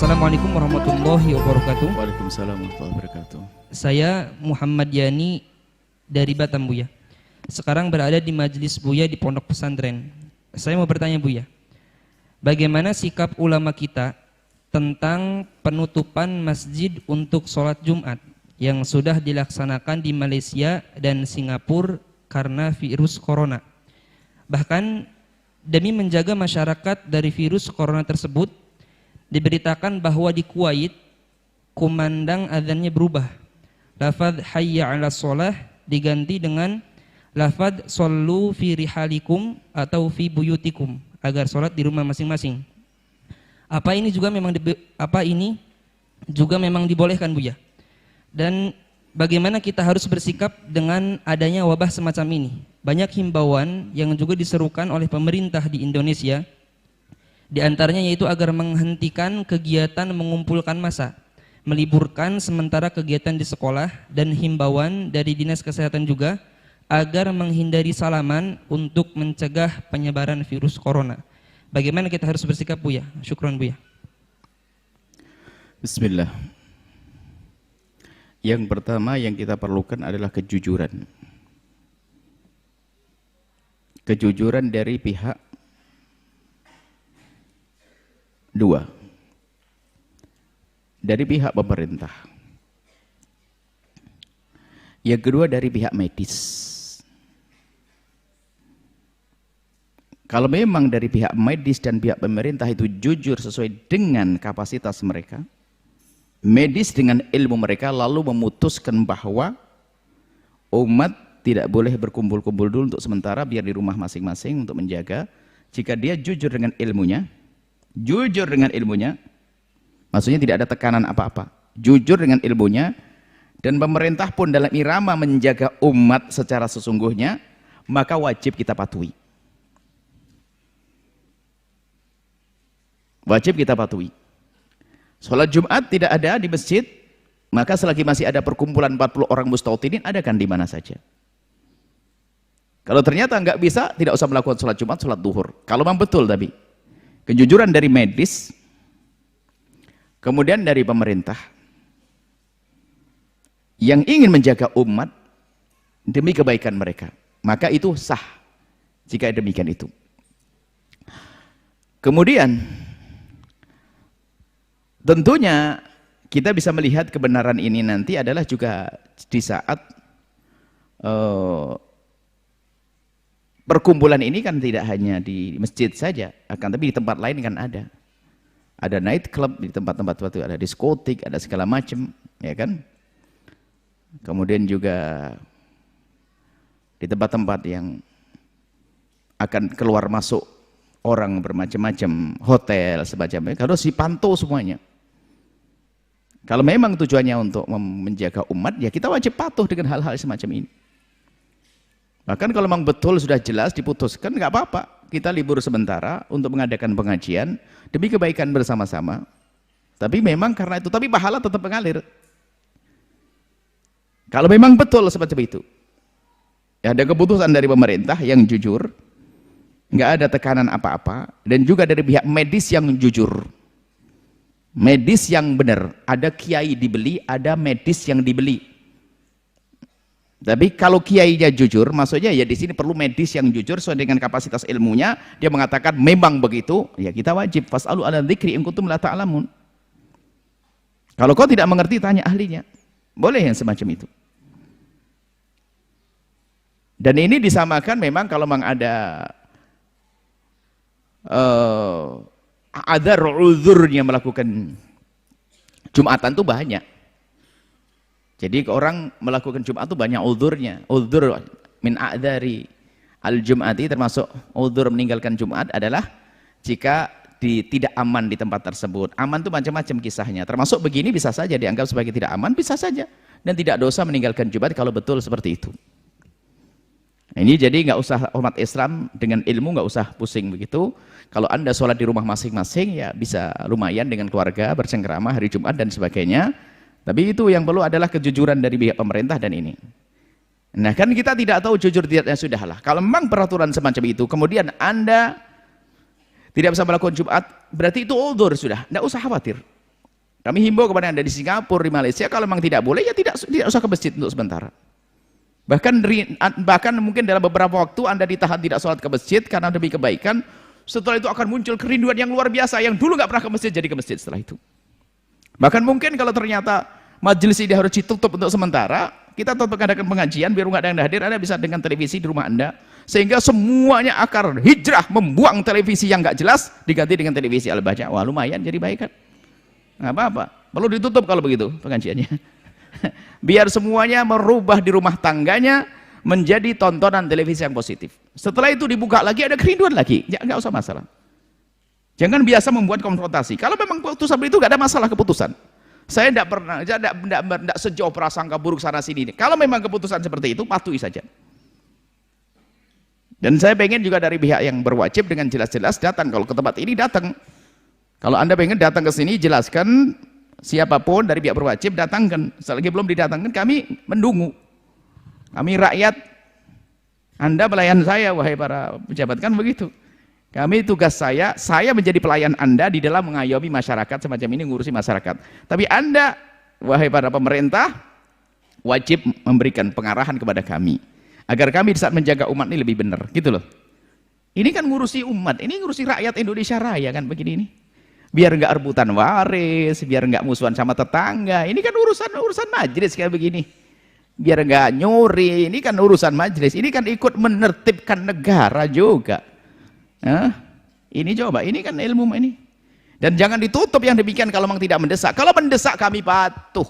Assalamualaikum warahmatullahi wabarakatuh. Waalaikumsalam warahmatullahi wabarakatuh. Saya Muhammad Yani dari Batam, Buya. Sekarang berada di majelis Buya di pondok pesantren. Saya mau bertanya, Buya, bagaimana sikap ulama kita tentang penutupan masjid untuk sholat Jumat yang sudah dilaksanakan di Malaysia dan Singapura karena virus corona? Bahkan demi menjaga masyarakat dari virus corona tersebut, diberitakan bahwa di Kuwait kumandang azannya berubah. Lafaz hayya 'ala sholah diganti dengan lafaz shollu fi rihalikum atau fi buyutikum, agar sholat di rumah masing-masing. Apa ini juga memang dibolehkan, Buya? Dan bagaimana kita harus bersikap dengan adanya wabah semacam ini? Banyak himbauan yang juga diserukan oleh pemerintah di Indonesia, di antaranya yaitu agar menghentikan kegiatan mengumpulkan massa, meliburkan sementara kegiatan di sekolah, dan himbauan dari Dinas Kesehatan juga agar menghindari salaman untuk mencegah penyebaran virus corona. Bagaimana kita harus bersikap, Buya? Syukron, Buya. Bismillah. Yang pertama yang kita perlukan adalah kejujuran. Kejujuran dari pihak dua, dari pihak pemerintah. Yang kedua dari pihak medis. Kalau memang dari pihak medis dan pihak pemerintah itu jujur sesuai dengan kapasitas mereka, medis dengan ilmu mereka, lalu memutuskan bahwa umat tidak boleh berkumpul-kumpul dulu untuk sementara, biar di rumah masing-masing untuk menjaga. Jika dia jujur dengan ilmunya, maksudnya tidak ada tekanan apa-apa, jujur dengan ilmunya, dan pemerintah pun dalam irama menjaga umat secara sesungguhnya, maka wajib kita patuhi. Wajib kita patuhi. Sholat Jumat tidak ada di masjid, maka selagi masih ada perkumpulan 40 orang mustautinin, adakan di mana saja. Kalau ternyata nggak bisa, tidak usah melakukan sholat Jumat, sholat duhur. Kalau memang betul, tapi kejujuran dari medis, kemudian dari pemerintah yang ingin menjaga umat demi kebaikan mereka, maka itu sah jika demikian itu. Kemudian tentunya kita bisa melihat kebenaran ini nanti adalah juga di saat perkumpulan ini kan tidak hanya di masjid saja, akan tapi di tempat lain kan ada. Ada night club di tempat-tempat itu, ada diskotik, ada segala macam, ya kan? Kemudian juga di tempat-tempat yang akan keluar masuk orang bermacam-macam, hotel semacamnya, harus dipantau semuanya. Kalau memang tujuannya untuk menjaga umat, ya kita wajib patuh dengan hal-hal semacam ini. Bahkan kalau memang betul sudah jelas diputuskan, nggak apa-apa, kita libur sementara untuk mengadakan pengajian demi kebaikan bersama-sama. Tapi memang karena itu, tapi pahala tetap mengalir. Kalau memang betul seperti itu, ya ada keputusan dari pemerintah yang jujur, nggak ada tekanan apa-apa, dan juga dari pihak medis yang jujur, medis yang benar. Ada kiai dibeli, ada medis yang dibeli. Tapi kalau kiainya jujur, maksudnya ya di sini perlu medis yang jujur sesuai dengan kapasitas ilmunya. Dia mengatakan memang begitu, ya kita wajib fas'alu ala dzikri in kuntum la ta'lamun. Kalau kau tidak mengerti, tanya ahlinya. Boleh yang semacam itu. Dan ini disamakan memang kalau memang ada uzurnya melakukan Jumatan itu banyak. Jadi orang melakukan Jumat itu banyak uzurnya. Uzur min a'dzari al-jum'ati, termasuk uzur meninggalkan Jumat adalah jika tidak aman di tempat tersebut. Aman itu macam-macam kisahnya. Termasuk begini bisa saja dianggap sebagai tidak aman, bisa saja. Dan tidak dosa meninggalkan Jumat kalau betul seperti itu. Nah, ini jadi nggak usah umat Islam dengan ilmu nggak usah pusing begitu. Kalau Anda sholat di rumah masing-masing ya bisa lumayan dengan keluarga bercengkrama hari Jumat dan sebagainya. Tapi itu yang perlu adalah kejujuran dari pihak pemerintah dan ini. Nah kan kita tidak tahu jujur tidaknya, sudahlah. Kalau memang peraturan semacam itu, kemudian Anda tidak bisa melakukan Jumat, berarti itu uzur sudah, tidak usah khawatir. Kami himbau kepada Anda di Singapura, di Malaysia, kalau memang tidak boleh ya tidak usah ke masjid untuk sementara. Bahkan mungkin dalam beberapa waktu Anda ditahan tidak sholat ke masjid karena demi kebaikan. Setelah itu akan muncul kerinduan yang luar biasa, yang dulu nggak pernah ke masjid jadi ke masjid setelah itu. Bahkan mungkin kalau ternyata majelis ini harus ditutup untuk sementara, kita tetap mengadakan pengajian biar nggak ada yang hadir, Anda bisa dengan televisi di rumah Anda, sehingga semuanya akan hijrah membuang televisi yang nggak jelas diganti dengan televisi Al-Baca. Wah, lumayan jadi baik kan? Nggak apa-apa, perlu ditutup kalau begitu pengajiannya. Biar semuanya merubah di rumah tangganya menjadi tontonan televisi yang positif. Setelah itu dibuka lagi ada kerinduan lagi, ya nggak usah masalah. Jangan biasa membuat konfrontasi. Kalau memang keputusan itu nggak ada masalah keputusan. Saya tidak pernah, tidak sejauh prasangka buruk sana sini. Kalau memang keputusan seperti itu, patuhi saja. Dan saya pengen juga dari pihak yang berwajib dengan jelas-jelas datang. Kalau ke tempat ini datang. Kalau Anda pengen datang ke sini, jelaskan siapapun dari pihak berwajib datangkan. Selagi belum didatangkan, kami mendungu. Kami rakyat, Anda pelayan saya, wahai para pejabat, kan begitu. Kami tugas saya menjadi pelayan Anda di dalam mengayomi masyarakat semacam ini, ngurusi masyarakat. Tapi Anda, wahai para pemerintah, wajib memberikan pengarahan kepada kami. Agar kami di saat menjaga umat ini lebih benar, gitu loh. Ini kan ngurusi umat, ini ngurusi rakyat Indonesia Raya kan begini ini. Biar enggak rebutan waris, biar enggak musuhan sama tetangga. Ini kan urusan majelis kayak begini. Biar enggak nyuri, ini kan urusan majelis. Ini kan ikut menertibkan negara juga. Ini coba, ini kan ilmu ini. Dan jangan ditutup yang demikian kalau memang tidak mendesak. Kalau mendesak kami patuh.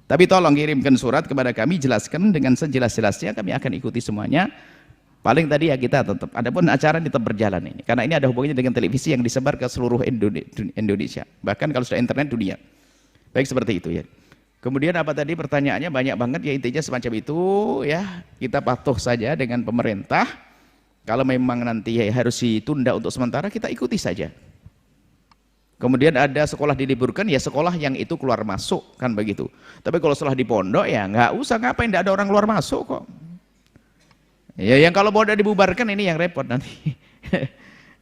Tapi tolong kirimkan surat kepada kami, jelaskan dengan sejelas-jelasnya, kami akan ikuti semuanya. Paling tadi ya kita tetap, adapun acara tetap berjalan ini. Karena ini ada hubungannya dengan televisi yang disebar ke seluruh Indonesia. Bahkan kalau sudah internet dunia. Baik seperti itu ya. Kemudian apa tadi pertanyaannya banyak banget ya, intinya semacam itu ya. Kita patuh saja dengan pemerintah. Kalau memang nanti harus ditunda untuk sementara, kita ikuti saja. Kemudian ada sekolah diliburkan, ya sekolah yang itu keluar masuk, kan begitu. Tapi kalau setelah di pondok ya nggak usah, ngapain, nggak ada orang keluar masuk kok. Ya yang kalau pondok dibubarkan ini yang repot nanti.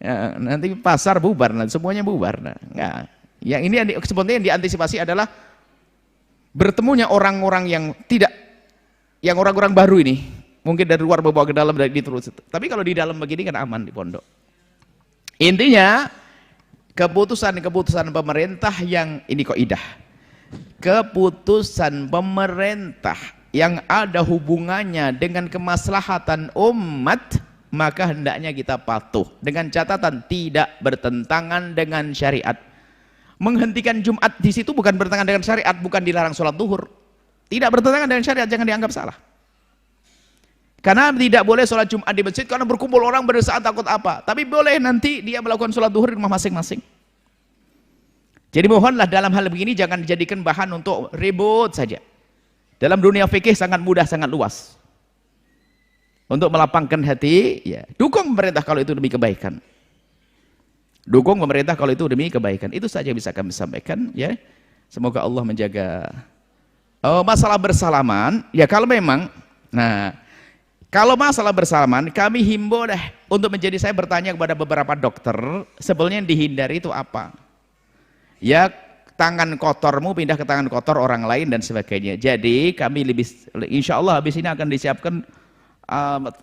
Ya, nanti pasar bubar, nanti semuanya bubar. Nah, nggak. Yang ini sebenarnya yang diantisipasi adalah bertemunya orang-orang yang tidak, yang orang-orang baru ini. Mungkin dari luar bawa ke dalam, dari terus. Tapi kalau di dalam begini kan aman di pondok. Intinya keputusan-keputusan pemerintah yang ini kaidah. Keputusan pemerintah yang ada hubungannya dengan kemaslahatan umat, maka hendaknya kita patuh dengan catatan tidak bertentangan dengan syariat. Menghentikan Jumat di situ bukan bertentangan dengan syariat, bukan dilarang sholat duhur. Tidak bertentangan dengan syariat, jangan dianggap salah. Karena tidak boleh sholat Jumat di masjid karena berkumpul orang berdesakan takut apa. Tapi boleh nanti dia melakukan sholat duhur di rumah masing-masing. Jadi mohonlah dalam hal begini jangan dijadikan bahan untuk ribut saja. Dalam dunia fikih sangat mudah, sangat luas. Untuk melapangkan hati, ya dukung pemerintah kalau itu demi kebaikan. Dukung pemerintah kalau itu demi kebaikan. Itu saja bisa kami sampaikan, ya. Semoga Allah menjaga. Masalah bersalaman, ya kalau memang, kalau masalah bersalaman, kami himbau deh untuk menjadi, saya bertanya kepada beberapa dokter, sebenarnya yang dihindari itu apa? Ya tangan kotormu pindah ke tangan kotor orang lain dan sebagainya. Jadi kami lebih, insya Allah habis ini akan disiapkan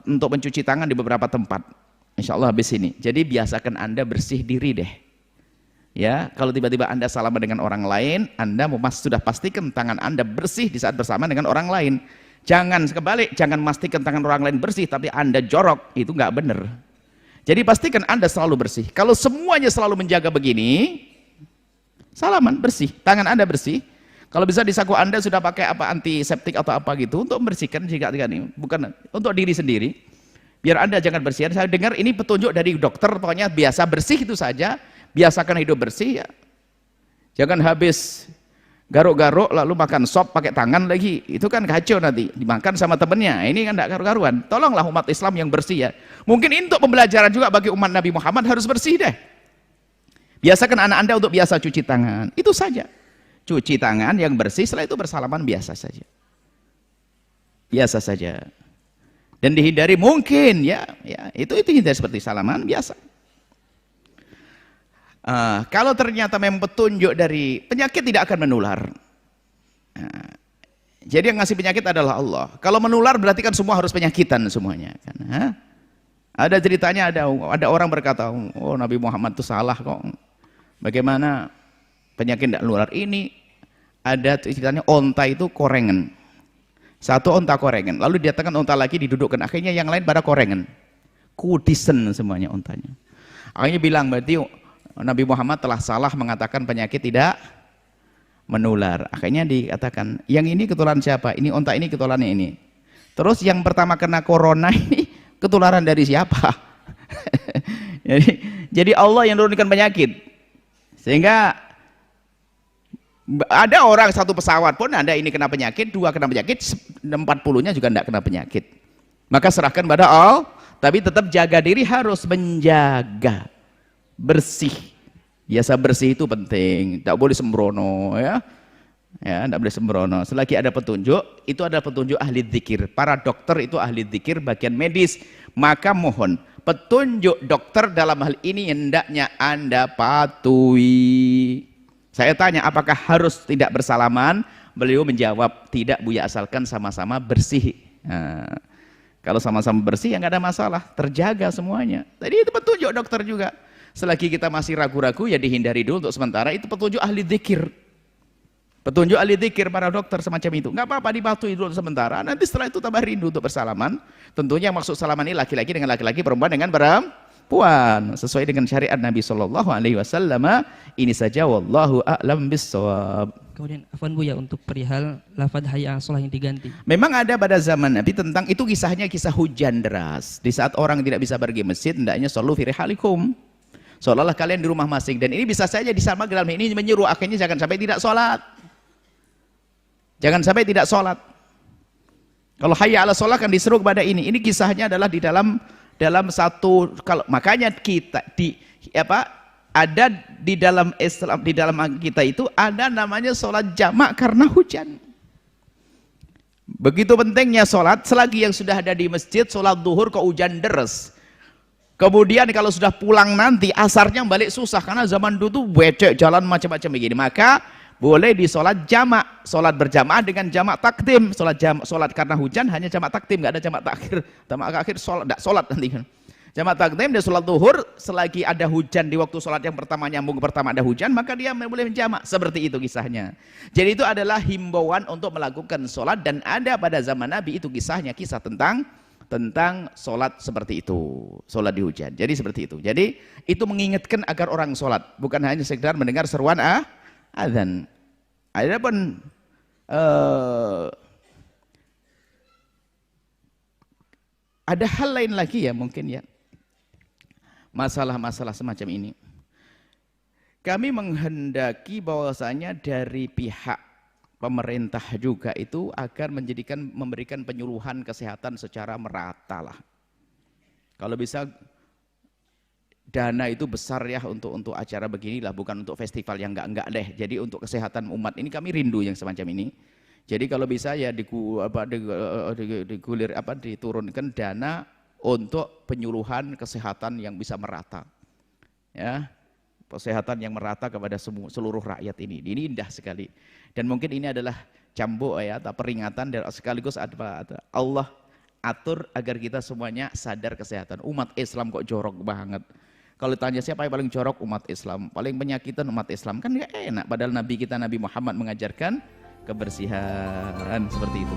untuk mencuci tangan di beberapa tempat. Insya Allah habis ini. Jadi biasakan Anda bersih diri deh. Ya, kalau tiba-tiba Anda salaman dengan orang lain, Anda sudah pastikan tangan Anda bersih di saat bersama dengan orang lain. Jangan kebalik, jangan pastikan tangan orang lain bersih tapi Anda jorok, itu nggak benar. Jadi pastikan Anda selalu bersih. Kalau semuanya selalu menjaga begini, salaman bersih, tangan Anda bersih. Kalau bisa di saku Anda sudah pakai apa, antiseptik atau apa gitu untuk membersihkan jika ini, bukan untuk diri sendiri. Biar Anda jangan bersihan. Saya dengar ini petunjuk dari dokter, pokoknya biasa bersih itu saja, biasakan hidup bersih ya. Jangan habis garuk-garuk lalu makan sop pakai tangan lagi, itu kan kacau nanti dimakan sama temennya. Ini kan tidak karu-karuan. Tolonglah umat Islam yang bersih ya. Mungkin untuk pembelajaran juga bagi umat Nabi Muhammad harus bersih deh. Biasakan anak Anda untuk biasa cuci tangan, itu saja. Cuci tangan yang bersih, setelah itu bersalaman biasa saja. Biasa saja. Dan dihindari mungkin ya itu hindari seperti salaman biasa. Kalau ternyata memang petunjuk dari penyakit tidak akan menular. Jadi yang ngasih penyakit adalah Allah. Kalau menular berarti kan semua harus penyakitan semuanya. Kan? Ada ceritanya ada orang berkata, oh Nabi Muhammad itu salah kok. Bagaimana penyakit tidak menular? Ini ada ceritanya onta itu korengan. Satu onta korengan. Lalu didatangkan onta lagi didudukkan. Akhirnya yang lain pada korengan. Kudisen semuanya ontanya. Akhirnya bilang berarti Nabi Muhammad telah salah mengatakan penyakit tidak menular. Akhirnya dikatakan, yang ini ketularan siapa? Ini onta ini ketularannya ini. Terus yang pertama kena corona ini ketularan dari siapa? jadi Allah yang menurunkan penyakit. Sehingga ada orang satu pesawat pun ada ini kena penyakit, 2 kena penyakit, 40-nya juga tidak kena penyakit. Maka serahkan pada Allah, tapi tetap jaga diri, harus menjaga bersih. Biasa bersih itu penting, tidak boleh sembrono ya. Ya, tidak boleh sembrono. Selagi ada petunjuk, itu adalah petunjuk ahli dzikir. Para dokter itu ahli dzikir bagian medis. Maka mohon petunjuk dokter dalam hal ini hendaknya Anda patuhi. Saya tanya apakah harus tidak bersalaman? Beliau menjawab tidak Buya, asalkan sama-sama bersih. Kalau sama-sama bersih ya nggak ada masalah, terjaga semuanya. Tadi itu petunjuk dokter juga. Selagi kita masih ragu-ragu ya dihindari dulu untuk sementara. Itu petunjuk ahli dzikir. Petunjuk ahli dzikir para dokter semacam itu. Nggak apa-apa dipatuhi dulu sementara. Nanti setelah itu tambah rindu untuk bersalaman. Tentunya yang maksud salaman ini laki-laki dengan laki-laki, perempuan dengan perempuan. Sesuai dengan syariat Nabi Shallallahu Alaihi Wasallam. Ini saja. Wallahu a'lam bissawab. Kemudian afwan Buya untuk perihal lafadz hayya 'alas shalah yang diganti. Memang ada pada zaman Nabi tentang itu, kisahnya kisah hujan deras. Di saat orang tidak bisa pergi masjid, hendaknya shollu fi rihalikum. Seolah-olah kalian di rumah masing. Dan ini bisa saja disama dalam ini menyuruh akhirnya jangan sampai tidak sholat. Jangan sampai tidak sholat. Kalau hayya 'alas shalah kan disuruh kepada ini. Ini kisahnya adalah di dalam satu, kalau makanya kita ada di dalam Islam, di dalam kita itu ada namanya sholat jamak karena hujan. Begitu pentingnya sholat. Selagi yang sudah ada di masjid sholat duhur kok hujan deras. Kemudian kalau sudah pulang nanti asarnya balik susah karena zaman dulu tuh becek jalan macam-macam begini. Maka boleh di sholat jamak, sholat berjamaah dengan jamak takdim. Sholat karena hujan hanya jamak takdim, nggak ada jamak takhir. Jamak akhir sholat nanti kan. Jamak takdim dan sholat zuhur selagi ada hujan di waktu sholat yang pertama nyambung pertama ada hujan, maka dia boleh menjamak. Seperti itu kisahnya. Jadi itu adalah himbauan untuk melakukan sholat, dan ada pada zaman Nabi itu kisahnya, kisah tentang sholat seperti itu, sholat di hujan. Jadi seperti itu. Jadi itu mengingatkan agar orang sholat, bukan hanya sekedar mendengar seruan azan. Adapun ada hal lain lagi ya mungkin ya, masalah-masalah semacam ini. Kami menghendaki bahwasanya dari pihak pemerintah juga itu agar memberikan penyuluhan kesehatan secara merata lah. Kalau bisa dana itu besar ya untuk acara beginilah, bukan untuk festival yang enggak deh. Jadi untuk kesehatan umat ini kami rindu yang semacam ini. Jadi kalau bisa ya diturunkan dana untuk penyuluhan kesehatan yang bisa merata. Ya. Kesehatan yang merata kepada seluruh rakyat ini. Ini indah sekali. Dan mungkin ini adalah cambuk ya, atau peringatan dan sekaligus Allah atur agar kita semuanya sadar kesehatan. Umat Islam kok jorok banget. Kalau tanya siapa yang paling jorok, umat Islam. Paling penyakitan umat Islam, kan gak enak. Padahal Nabi kita Nabi Muhammad mengajarkan kebersihan seperti itu.